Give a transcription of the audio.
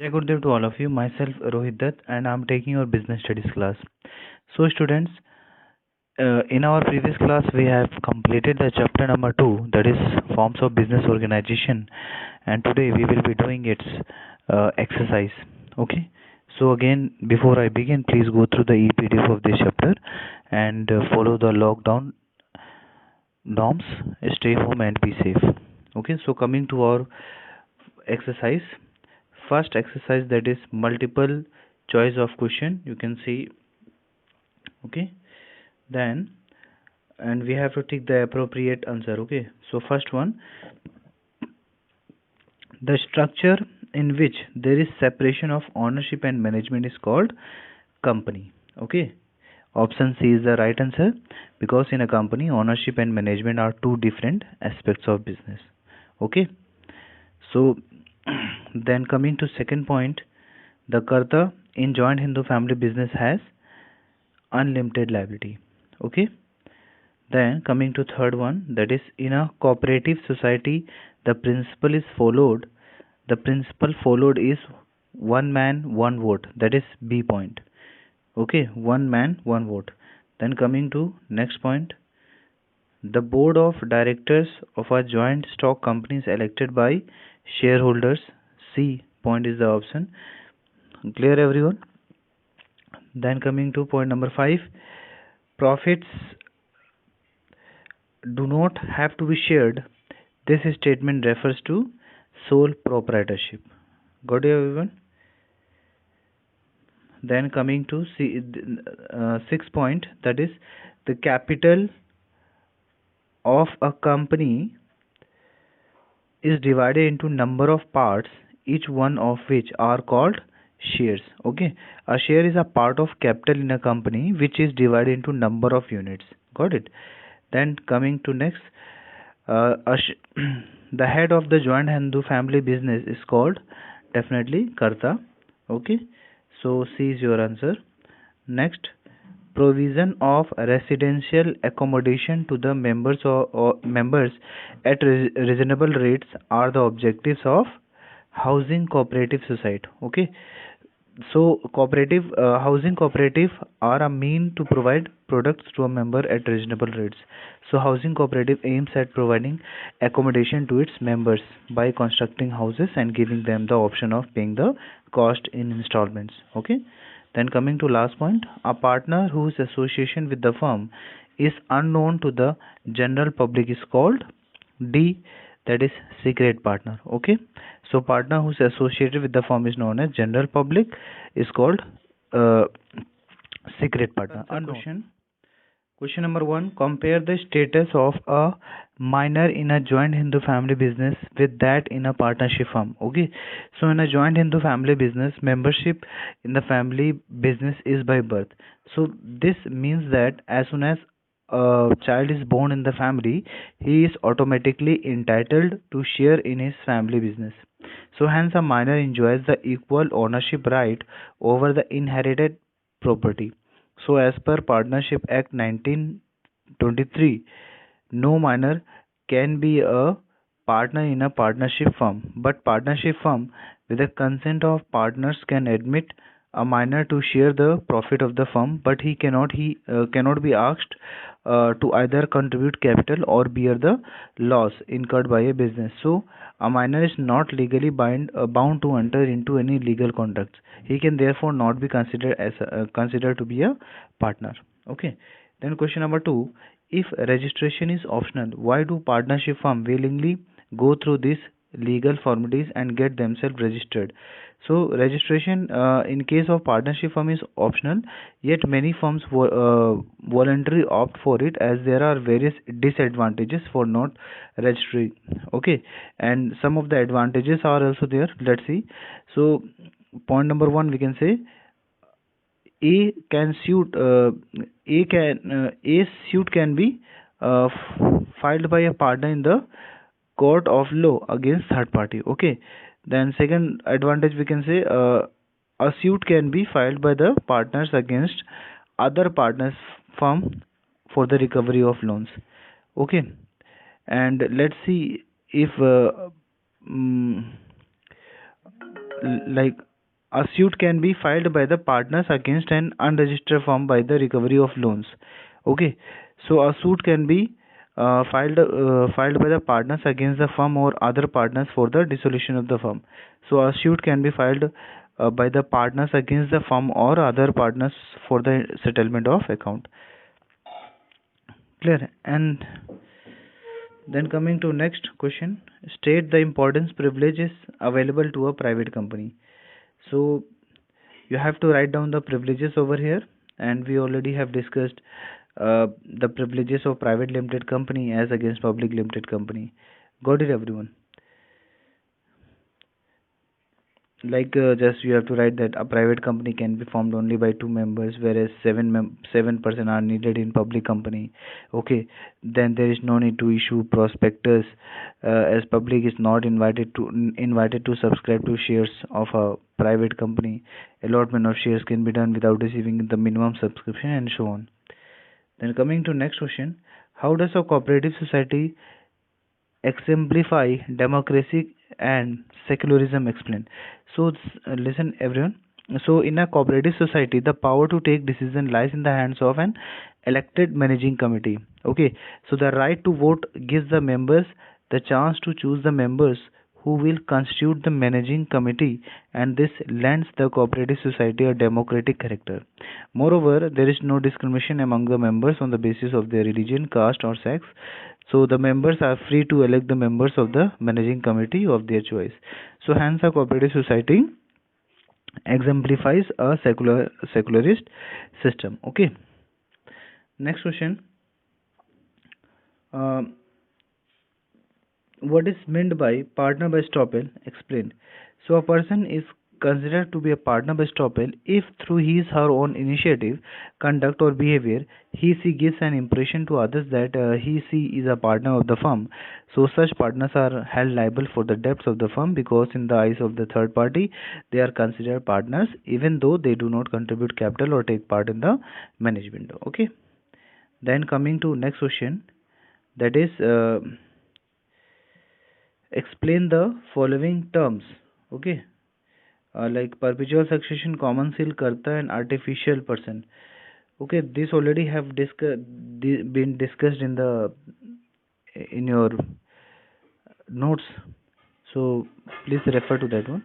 Jai Gurudev to all of you. Myself Rohit Dutt, and I'm taking your business studies class. So, students, in our previous class, we have completed the chapter number 2, that is forms of business organization, and today we will be doing its exercise. Okay. So again, before I begin, please go through the EPDF of this chapter and follow the lockdown norms. Stay home and be safe. Okay. So coming to our exercise, first exercise, that is multiple choice of question. You can see. Okay. Then and we have to take the appropriate answer. Okay, so first one, the structure in which there is separation of ownership and management is called company. Okay, option C is the right answer, because in a company ownership and management are two different aspects of business. Okay, so then coming to second point, the karta in joint Hindu family business has unlimited liability. Okay, then coming to third one, that is in a cooperative society, the principle is followed. The principle followed is one man, one vote. That is B point. Okay, one man, one vote. Then coming to next point, the board of directors of a joint stock company is elected by shareholders. C point is the option. Clear everyone? Then coming to point number 5, profits do not have to be shared. This statement refers to sole proprietorship. Got it, everyone? Then coming to sixth point, that is the capital of a company is divided into number of parts, each one of which are called shares. Okay, a share is a part of capital in a company which is divided into number of units. Got it? Then coming to next, the head of the joint Hindu family business is called definitely Karta. Okay, so C is your answer. Next, provision of residential accommodation to the members or members at reasonable rates are the objectives of housing cooperative society. Okay, so cooperative housing cooperative are a mean to provide products to a member at reasonable rates. So housing cooperative aims at providing accommodation to its members by constructing houses and giving them the option of paying the cost in installments. Okay, then coming to last point, a partner whose association with the firm is unknown to the general public is called D, that is secret partner. Okay, so partner who's associated with the firm is known as general public is called uh, secret partner. Unknown. Question number 1, compare the status of a minor in a joint Hindu family business with that in a partnership firm. Okay, so in a joint Hindu family business, membership in the family business is by birth. So this means that as soon as a child is born in the family, he is automatically entitled to share in his family business. So hence a minor enjoys the equal ownership right over the inherited property. So, as per Partnership Act 1923, no minor can be a partner in a partnership firm, but partnership firm with the consent of partners can admit a minor to share the profit of the firm, but he cannot be asked to either contribute capital or bear the loss incurred by a business. So a minor is not legally bound to enter into any legal contracts. He can therefore not be considered to be a partner. Okay. Then question number 2, if registration is optional, why do partnership firm willingly go through these legal formalities and get themselves registered? So registration in case of partnership firm is optional, yet many firms voluntarily opt for it as there are various disadvantages for not registering. Okay, and some of the advantages are also there. Let's see. So point number 1, we can say a can suit a suit can be filed by a partner in the court of law against third party. Okay, then second advantage we can say a suit can be filed by the partners against other partners firm for the recovery of loans. Okay, and let's see if mm, like A suit can be filed by the partners against an unregistered firm by the recovery of loans. Okay, so a suit can be filed by the partners against the firm or other partners for the dissolution of the firm. So a suit can be filed by the partners against the firm or other partners for the settlement of account. Clear? And then coming to next question, state the importance privileges available to a private company. So you have to write down the privileges over here, and we already have discussed the privileges of private limited company as against public limited company. Got it, everyone? Like just you have to write that a private company can be formed only by two members, whereas 7% are needed in public company. Okay, then there is no need to issue prospectus, as public is not invited to subscribe to shares of a private company. Allotment of shares can be done without receiving the minimum subscription, and so on. Then coming to next question, how does a cooperative society exemplify democracy and secularism? Explain. So listen everyone. So in a cooperative society, the power to take decision lies in the hands of an elected managing committee. Okay, so the right to vote gives the members the chance to choose the members who will constitute the managing committee, and this lends the cooperative society a democratic character. Moreover, there is no discrimination among the members on the basis of their religion, caste, or sex. So the members are free to elect the members of the managing committee of their choice. So hence a cooperative society exemplifies a secularist system. Okay. Next question. Um, what is meant by partner by estoppel? Explain. So a person is considered to be a partner by estoppel if through his her own initiative, conduct or behavior he gives an impression to others that he is a partner of the firm. So such partners are held liable for the debts of the firm because in the eyes of the third party they are considered partners even though they do not contribute capital or take part in the management. Okay. Then coming to next question, that is explain the following terms. Okay, like perpetual succession, common seal, karta, and artificial person. Okay, this already have been discussed in your notes, so please refer to that one.